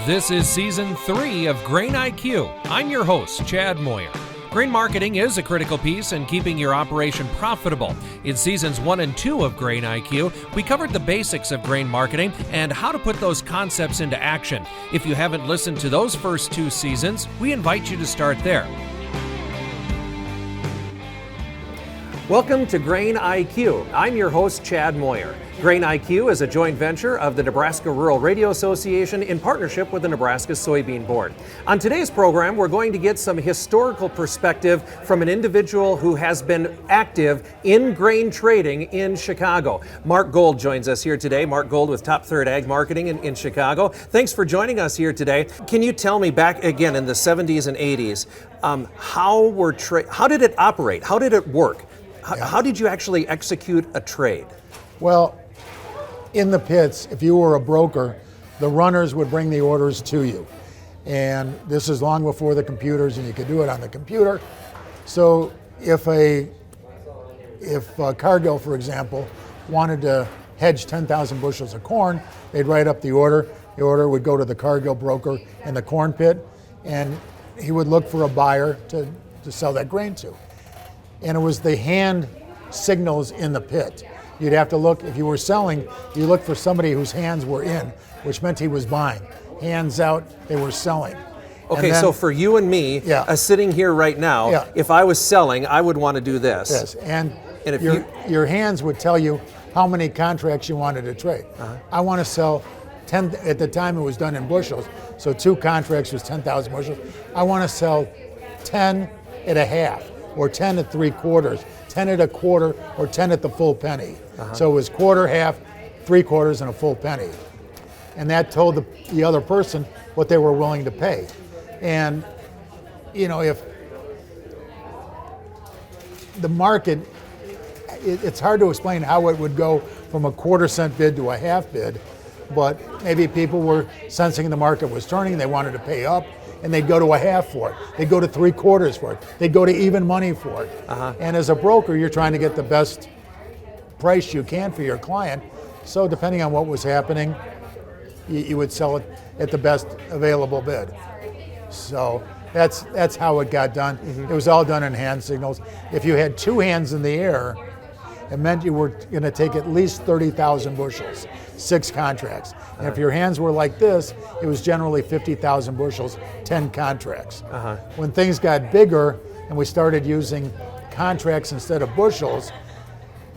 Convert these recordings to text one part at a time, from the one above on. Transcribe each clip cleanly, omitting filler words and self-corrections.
This is Season 3 of Grain IQ. I'm your host, Chad Moyer. Grain marketing is a critical piece in keeping your operation profitable. In Seasons 1 and 2 of Grain IQ, we covered the basics of grain marketing and how to put those concepts into action. If you haven't listened to those first 2 seasons, we invite you to start there. Welcome to Grain IQ. I'm your host, Chad Moyer. Grain IQ is a joint venture of the Nebraska Rural Radio Association in partnership with the Nebraska Soybean Board. On today's program, we're going to get some historical perspective from an individual who has been active in grain trading in Chicago. Mark Gold joins us here today. Mark Gold with Top Third Ag Marketing in Chicago. Thanks for joining us here today. Can you tell me, back again in the 70s and 80s, how did it operate? How did it work? How did you actually execute a trade? Well, in the pits, if you were a broker, the runners would bring the orders to you. And this is long before the computers, and you could do it on the computer. So if Cargill, for example, wanted to hedge 10,000 bushels of corn, they'd write up the order. The order would go to the Cargill broker in the corn pit, and he would look for a buyer to sell that grain to. And it was the hand signals in the pit. You'd have to look, if you were selling, you look for somebody whose hands were in, which meant he was buying. Hands out, they were selling. Okay, so for you and me, sitting here right now, if I was selling, I would want to do this. Yes, and if your hands would tell you how many contracts you wanted to trade. I want to sell 10, at the time it was done in bushels, so 2 contracts was 10,000 bushels. I want to sell 10 and a half, or 10 at 3/4, 10 at a quarter, or 10 at the full penny. So it was quarter, half, 3/4, and a full penny. And that told the other person what they were willing to pay. And, you know, if the market, it's hard to explain how it would go from a 1/4 bid to a half bid, but maybe people were sensing the market was turning, they wanted to pay up, and they'd go to a half for it. They'd go to 3/4 for it. They'd go to even money for it. And as a broker, you're trying to get the best price you can for your client. So depending on what was happening, you would sell it at the best available bid. So that's how it got done. It was all done in hand signals. If you had 2 hands in the air, it meant you were going to take at least 30,000 bushels, 6 contracts. And if your hands were like this, it was generally 50,000 bushels, 10 contracts. When things got bigger and we started using contracts instead of bushels,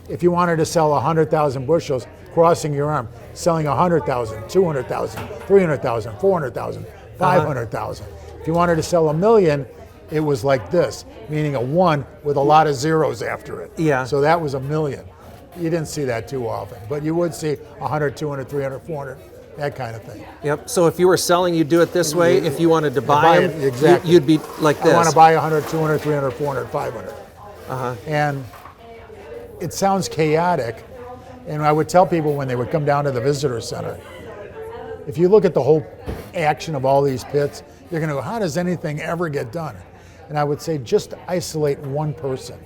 if you wanted to sell 100,000 bushels, crossing your arm, selling 100,000, 200,000, 300,000, 400,000, 500,000. If you wanted to sell 1 million, it was like this, meaning a 1 with a lot of zeros after it. So that was 1 million. You didn't see that too often, but you would see 100, 200, 300, 400, that kind of thing. Yep, so if you were selling, you'd do it this way. If you wanted to buy them, exactly. You'd be like this. I want to buy 100, 200, 300, 400, 500. And it sounds chaotic, and I would tell people when they would come down to the visitor center, if you look at the whole action of all these pits, you're going to go, how does anything ever get done? And I would say just isolate one person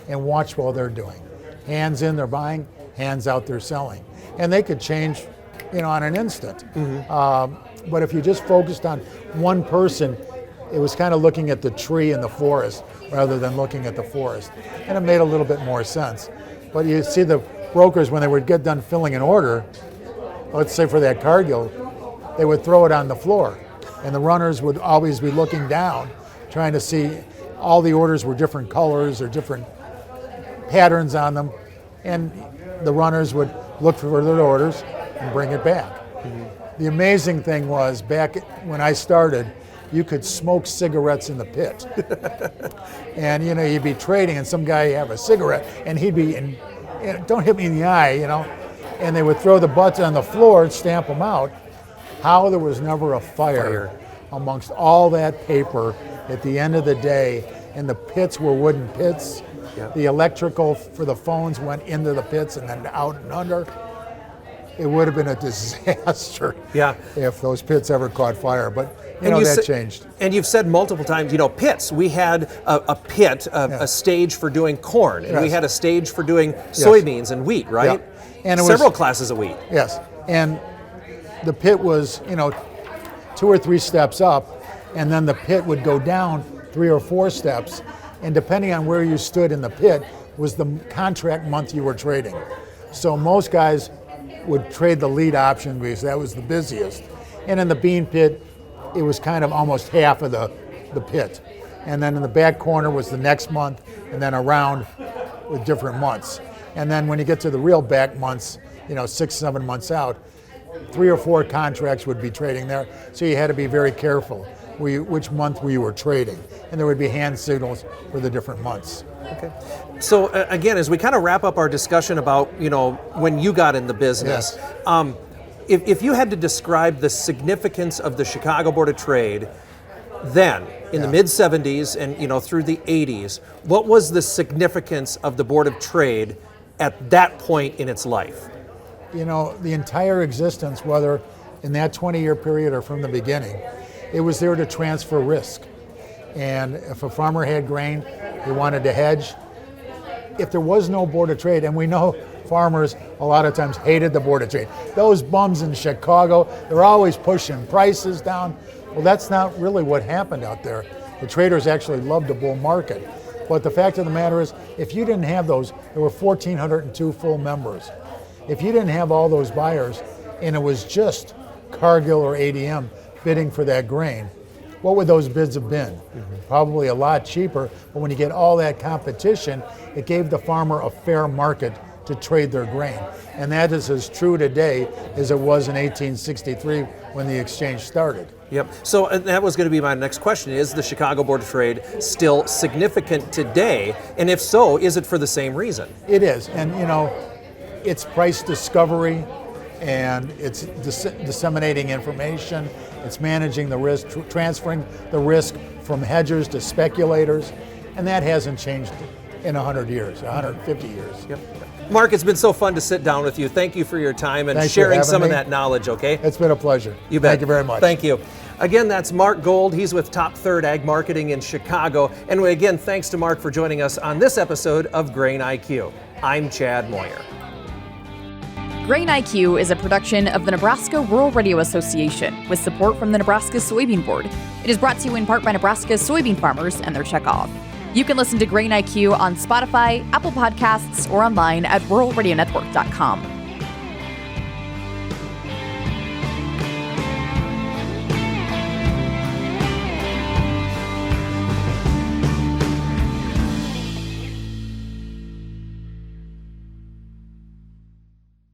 and watch while they're doing. Hands in, they're buying, hands out, they're selling. And they could change, on an instant. But if you just focused on one person, it was kind of looking at the tree in the forest rather than looking at the forest. And it made a little bit more sense. But you see the brokers, when they would get done filling an order, let's say for that Cargill, they would throw it on the floor. And the runners would always be looking down, trying to see all the orders were different colors or different patterns on them. And the runners would look for their orders and bring it back. The amazing thing was, back when I started, you could smoke cigarettes in the pit. And you'd be trading and some guy have a cigarette and he'd be don't hit me in the eye, and they would throw the butts on the floor and stamp them out. How there was never a fire amongst all that paper at the end of the day, and the pits were wooden pits. The electrical for the phones went into the pits and then out and under. It would have been a disaster if those pits ever caught fire, but that changed. And you've said multiple times, pits. We had a pit, a stage for doing corn, and we had a stage for doing soybeans and wheat, right? And several classes of wheat. Yes, and the pit was, 2 or 3 steps up, and then the pit would go down 3 or 4 steps, and depending on where you stood in the pit was the contract month you were trading. So most guys would trade the lead option because that was the busiest. And in the bean pit, it was kind of almost half of the pit. And then in the back corner was the next month, and then around with different months. And then when you get to the real back months, 6, 7 months out, 3 or 4 contracts would be trading there. So you had to be very careful which month you were trading. And there would be hand signals for the different months. Okay. So again, as we kind of wrap up our discussion about, when you got in the business, Yes. If you had to describe the significance of the Chicago Board of Trade then, in the mid-'70s and through the '80s, what was the significance of the Board of Trade at that point in its life? The entire existence, whether in that 20-year period or from the beginning, it was there to transfer risk. And if a farmer had grain, he wanted to hedge. If there was no Board of Trade, and we know farmers a lot of times hated the Board of Trade. Those bums in Chicago, they're always pushing prices down. Well, that's not really what happened out there. The traders actually loved a bull market. But the fact of the matter is, if you didn't have those, there were 1,402 full members. If you didn't have all those buyers, and it was just Cargill or ADM bidding for that grain, what would those bids have been? Probably a lot cheaper, but when you get all that competition, it gave the farmer a fair market to trade their grain. And that is as true today as it was in 1863 when the exchange started. Yep. So that was going to be my next question. Is the Chicago Board of Trade still significant today? And if so, is it for the same reason? It is. And, it's price discovery, and it's disseminating information, it's managing the risk, transferring the risk from hedgers to speculators, and that hasn't changed in 100 years, 150 years. Yep. Mark, it's been so fun to sit down with you. Thank you for your time and sharing some of that knowledge, okay? It's been a pleasure. You bet. Thank you very much. Thank you. Again, that's Mark Gold. He's with Top Third Ag Marketing in Chicago. And again, thanks to Mark for joining us on this episode of Grain IQ. I'm Chad Moyer. Grain IQ is a production of the Nebraska Rural Radio Association with support from the Nebraska Soybean Board. It is brought to you in part by Nebraska's soybean farmers and their checkoff. You can listen to Grain IQ on Spotify, Apple Podcasts, or online at ruralradionetwork.com.